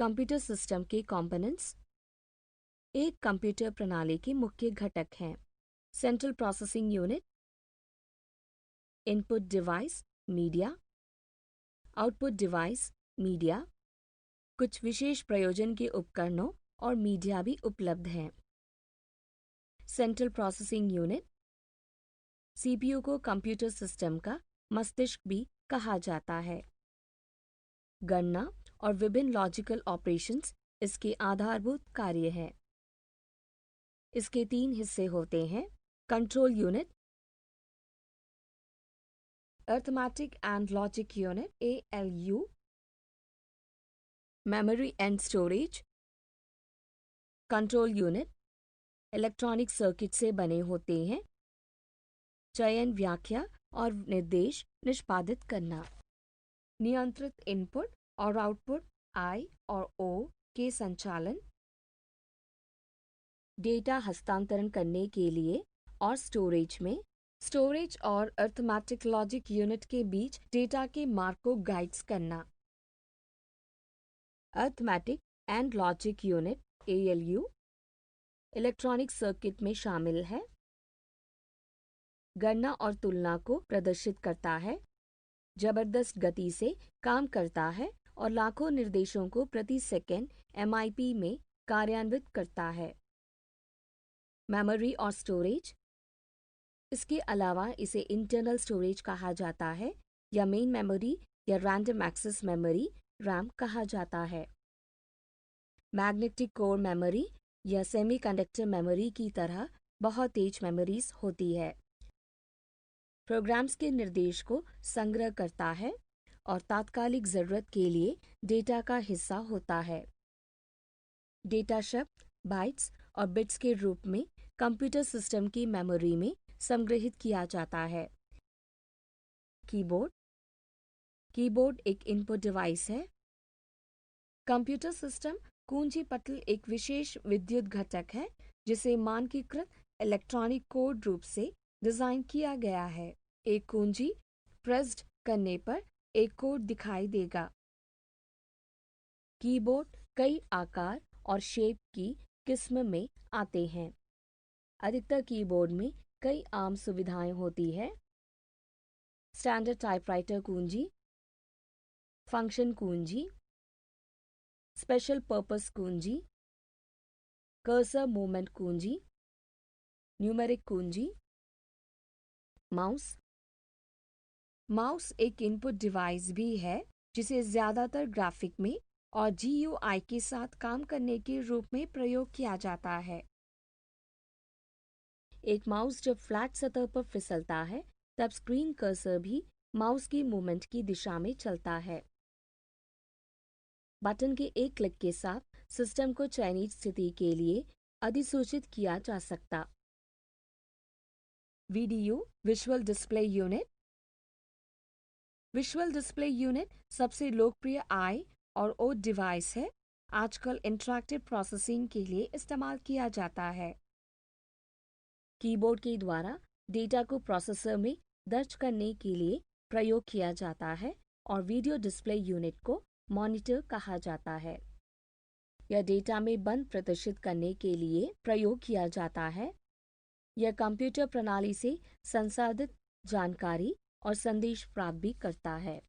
Computer system के components एक computer प्रणाली के मुख्य घटक हैं। Central processing unit, input device, media, output device, media, कुछ विशेष प्रयोजन के उपकरणों और मीडिया भी उपलब्ध हैं। सेंट्रल प्रोसेसिंग यूनिट, सीपीयू को कंप्यूटर सिस्टम का मस्तिष्क भी कहा जाता है। गणना और विभिन्न लॉजिकल ऑपरेशंस इसके आधारभूत कार्य हैं। इसके 3 हिस्से होते हैं। Control unit, arithmetic and logic unit ALU, memory and storage. Control unit electronic circuit से बने होते हैं। चयन, व्याख्या और निर्देश निष्पादित करना। नियंत्रित इनपुट और आउटपुट I और O के संचालन। डेटा हस्तांतरण करने के लिए और स्टोरेज में। स्टोरेज और अरिथमेटिक लॉजिक यूनिट के बीच डेटा के मार्ग को गाइड्स करना। Arithmetic and logic unit ALU electronic circuit में शामिल है। गणना और तुलना को प्रदर्शित करता है, जबरदस्त गति से काम करता है और लाखों निर्देशों को प्रति सेकंड MIP में कार्यान्वित करता है। मेमोरी और स्टोरेज, इसके अलावा इसे इंटरनल स्टोरेज कहा जाता है या मेन मेमोरी या रैंडम एक्सेस मेमोरी RAM कहा जाता है। मैग्नेटिक कोर मेमोरी या सेमीकंडक्टर मेमोरी की तरह बहुत तेज मेमोरीज होती है। प्रोग्राम्स के निर्देश को संग्रह करता है और तात्कालिक जरूरत के लिए डेटा का हिस्सा होता है। डेटा शब्द, बाइट्स और बिट्स के रूप में कंप्यूटर सिस्टम की मेमोरी में संग्रहित किया जाता है। कीबोर्ड, कीबोर्ड एक इनपुट डिवाइस है। कंप्यूटर सिस्टम कुंजी पटल एक विशेष विद्युत घटक है जिसे मानकीकृत इलेक्ट्रॉनिक कोड रूप से डिजाइन किया गया है। एक कुंजी प्रेस्ड करने पर एक कोड दिखाई देगा। कीबोर्ड कई आकार और शेप की किस्म में आते हैं। अधिकतर कीबोर्ड में कई आम सुविधाएं होती है। स्टैंडर्ड टाइपराइटर कुंजी, फंक्शन कुंजी, स्पेशल पर्पस कुंजी, कर्सर मूवमेंट कुंजी, न्यूमेरिक कुंजी। माउस, माउस एक इनपुट डिवाइस भी है जिसे ज्यादातर ग्राफिक में और GUI के साथ काम करने के रूप में प्रयोग किया जाता है। एक माउस जब फ्लैट सतह पर फिसलता है तब स्क्रीन कर्सर भी माउस की मूवमेंट की दिशा में चलता है। बटन के एक क्लिक के साथ सिस्टम को चयनित स्थिति के लिए अधिसूचित किया जा सकता। VDU visual display unit, visual display unit सबसे लोकप्रिय I और O डिवाइस है। आजकल इंटरैक्टिव प्रोसेसिंग के लिए इस्तेमाल किया जाता है। कीबोर्ड के द्वारा डेटा को प्रोसेसर में दर्ज करने के लिए प्रयोग किया जाता है और वीडियो डिस्प्ले यूनिट को मॉनिटर कहा जाता है। यह डेटा में बंद प्रदर्शित करने के लिए प्रयोग किया जाता है। यह कंप्यूटर प्रणाली से संसाधित जानकारी और संदेश प्राप्त भी करता है।